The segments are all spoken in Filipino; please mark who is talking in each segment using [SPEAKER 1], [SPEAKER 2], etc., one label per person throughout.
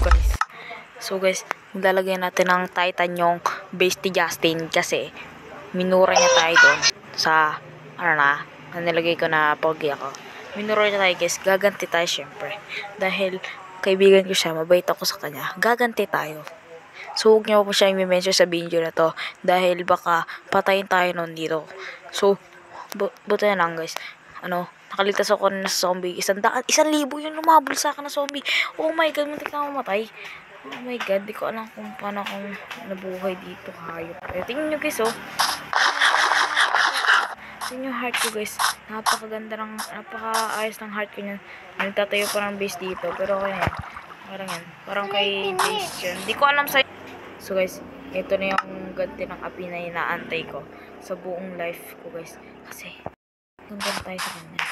[SPEAKER 1] guys. So guys, maglalagay natin ng Titan yung base ni Justin kasi minura niya tayo doon sa nilagay ko na pogi ako. Minura niya tayo guys, gaganti tayo syempre. Dahil kaibigan ko siya, mabait ako sa kanya. Gaganti tayo. So huwag niyo po siya i-mention sa video na to dahil baka patayin tayo nun dito. So, buto yan lang guys. Nakalitas ako na sa zombie. 1,000 yung lumabol sa akin na zombie. Oh my god, muntik na mamatay. Oh my god, di ko alam kung paano akong nabuhay dito. Hayop. Tingnan nyo guys, oh. Tingnan yung heart ko guys. Napaka-ayos ng heart ko niyan. Nagtatayo pa ng base dito. Pero okay yan. Parang kay base yun. Di ko alam sa... So guys, ito na yung ganti ng api na inaantay ko sa buong life ko guys. Kasi, ganda tayo sa kanya.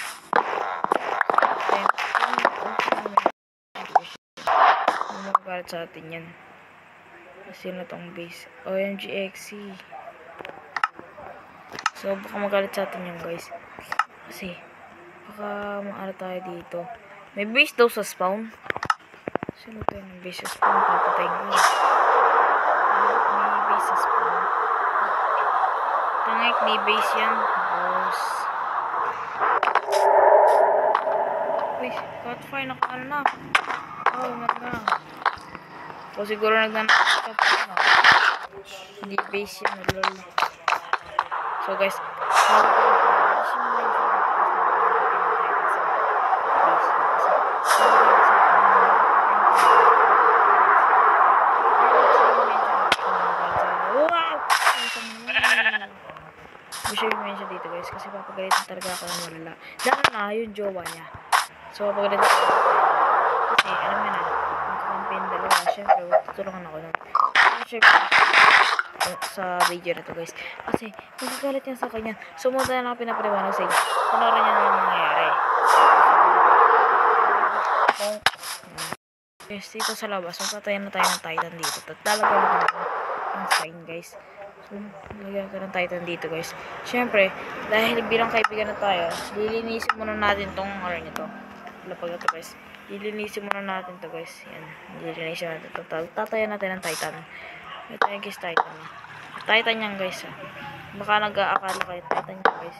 [SPEAKER 1] Magalit sa atin yan. Kasi na tong base. OMGXC. So, baka magalit sa atin yan guys. Kasi, baka maara tayo dito. May base daw sa spawn. Sino tayo ng base sa spawn? Papatayin ko. May base sa spawn. Tangik, may base yan. Boss. Uy, catfire na ka na. Oh, maganda. O siguro nagnanakit ka pa. Hindi base yan, lol. So guys, gusto yung mention dito guys kasi papagalitan talaga ako ng malala. Lalo na yung jowa niya. So papagalitan ako kasi alam mo na magkakampi yung dalawa. Siyempre tutulungan ako nun. Siyempre sa video na to guys kasi magagalit yan sa kanya. So muna na ako pinapaliwanag sa inyo. Panorin niya na lang nangyayari. Guys, dito sa labas magtatayan na tayo ng Titan dito. Talaga na ang sign guys. So, lagyan ko ng Titan dito guys. Siyempre, dahil bilang kaibigan na tayo, lilinisin muna natin tong nito. Lapag ito guys. Lilinisin muna natin to guys. Yan. Lilinisin natin to. Tatayan natin ng Titan. Ito yung guys Titan. Titan yan guys. Baka nag-aakala kayo. Titan yan guys.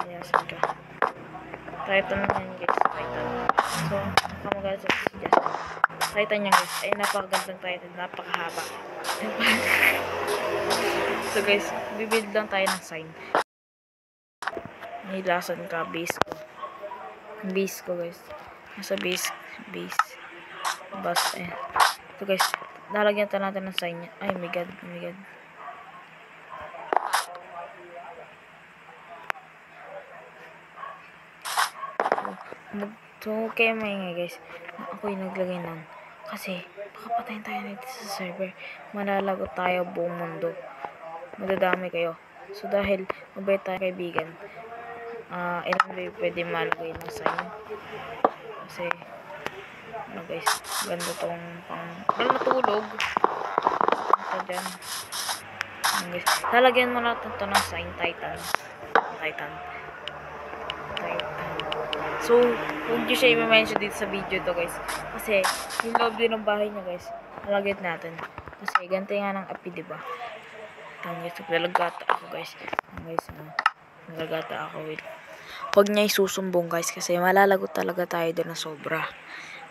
[SPEAKER 1] Ayan, saan ka? Titan yan guys. Titan. So, nakamagalit sa si Justin. Titan yan guys. Ay, napakagandang Titan. Napakahaba. So guys, bibuild lang tayo ng sign. Nilasan ka, base ko. Base ko guys. Nasa base. Bus, eh. So guys, lalagyan natin ng sign niya. Ay, my god. So, okay maingay guys. Ako yung naglagay nun. Kasi, baka patayin tayo nito sa server. Malalagot tayo buong mundo. Madadami kayo. So, dahil mabait tayo kaibigan, ilan ba pwede malagay ng sign? Kasi, guys, ganda tong walang natulog. Ito dyan. Guys, lalagyan mo natin ito ng sign, Titan. So, huwag nyo siya i-mention dito sa video to guys. Kasi, yung loob din ng bahay niya guys. Nalagyan natin. Kasi, ganti nga ng api, diba? Guys, naglalagata ako guys. Naglalagata ako. Huwag niya isusumbong guys. Kasi, malalagot talaga tayo doon na sobra.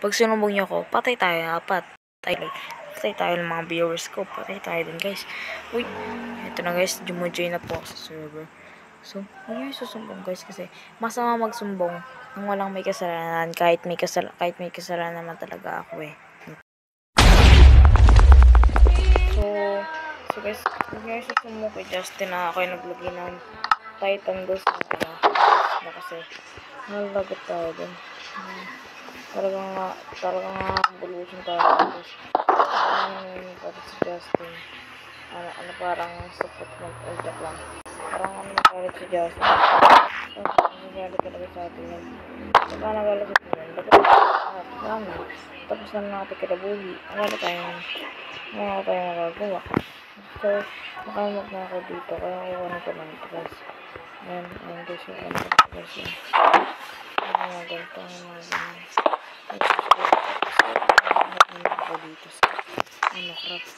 [SPEAKER 1] Pag sinumbong niyo ako, patay tayo. Patay tayo ng mga viewers ko. Patay tayo din guys. Uy, ito na guys. Jumojoin na po ako sa server. So, huwag niyo isusumbong guys. Kasi, masama magsumbong nang walang may kasalanan. Kahit may kasalanan naman talaga ako eh. So guys, huwag niyo isusumbong kay Justin na ako yung naglagay ng Titan guys. Kasi, nalagot tayo dun. Talagang bulusin tayo guys. Para si Justin. Parang support mag-ultak lang. Parang nagalit si Justin. Nagalit talaga sa atin yan. Baka nagalit sa atin yan. Tapos na natin kinabuhi. Wala tayong magagawa. So, nakamag na ako dito. Kaya iwanan ko lang ito guys. Ayan guys. Ayan guys. Mga ganito. dito sa Minecraft.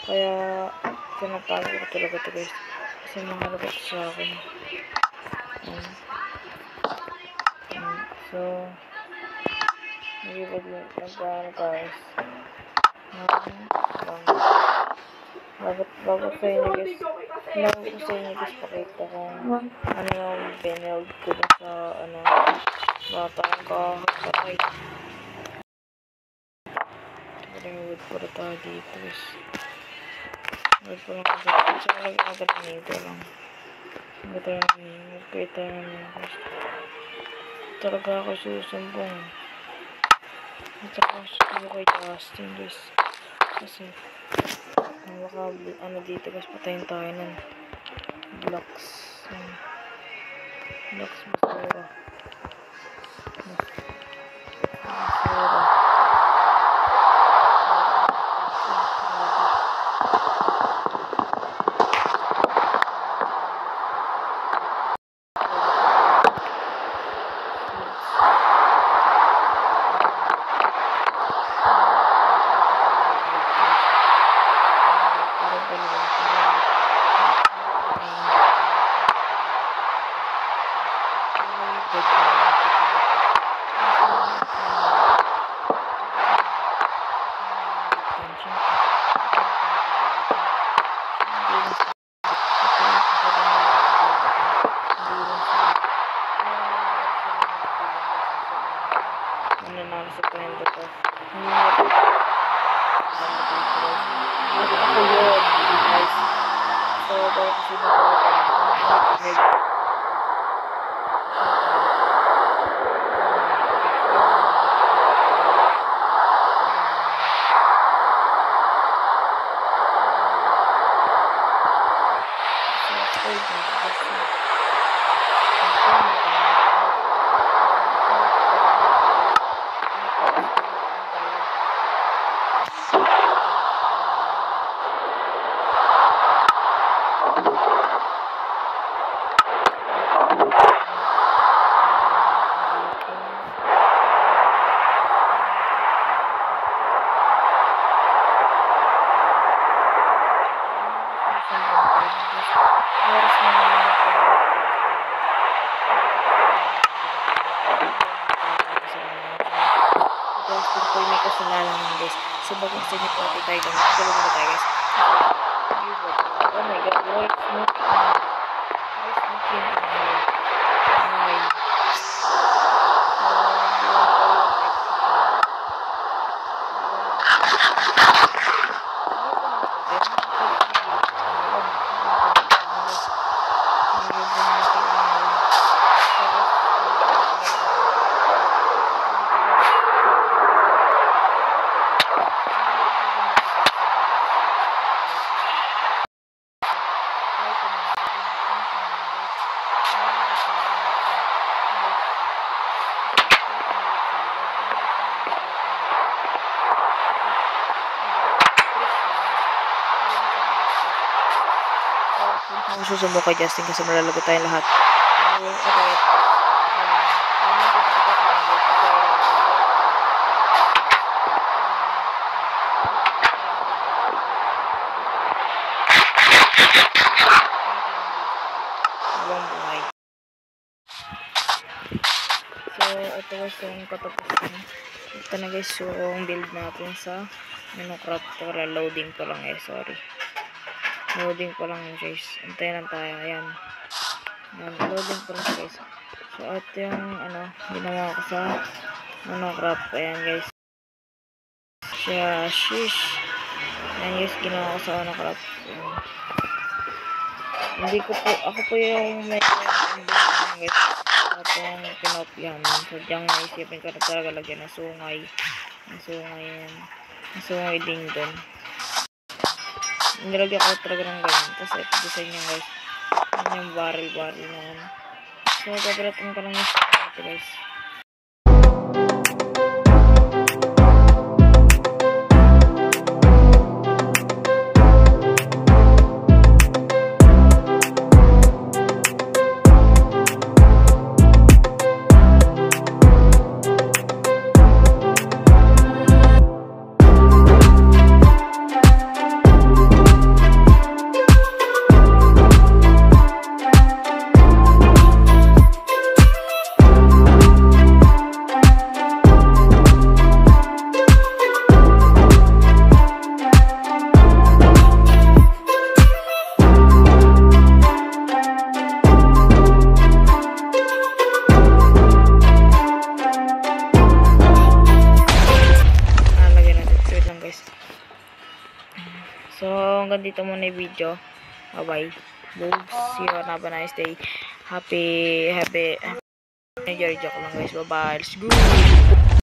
[SPEAKER 1] Kaya tinatago ko talaga ito guys. Kasi mahalaga ito sa akin. So, nagpapano guys. Bago sa inyo guys, pakita kung ano yung bineld ko sa bata ang kakapatay. Wood puro tayo dito guys. Wood puro nga dito. Saka lagi natin nito lang. Magkita namin guys. Talaga ako susumbong. Talaga ako susumbong kay Justin guys. Kasi dito guys, patayin tayo ng blocks. Blocks basura. Sa kwento ko. Ako yun, guys. So, dahil kasi may kasalanan ng guys. So, bagong sa inyo po tayo guys. Tulog na tayo guys. Oh my god, why smoking? Why smoking? Ako susumbong kay Justin kasi malalagot tayong lahat. So, ito guys yung katapusan. Ito na guys yung build natin sa Minecraft. Loading pa lang sorry. Loading pa lang guys. Antayin lang tayo. Ayan. Loading pa lang guys. So, ito yung ginawa ko sa Minecraft. Ayan guys. Shish. Ayan guys, ginawa ko sa Minecraft. Ako po yung may guys. Atong pinopyan. So, diyang naisipin ko na talaga lagyan ng sungay. Sungay din doon. Nilagyan ko talaga ng ganyan. Tapos ito design niya guys. Yan yung barrel na yan. So, papalatin ko lang yung ito guys. So, hanggang dito muna yung video. Bye-bye. Boobs. See you. Have a nice day. Happy New Year. Joke lang guys. Bye-bye. Let's go.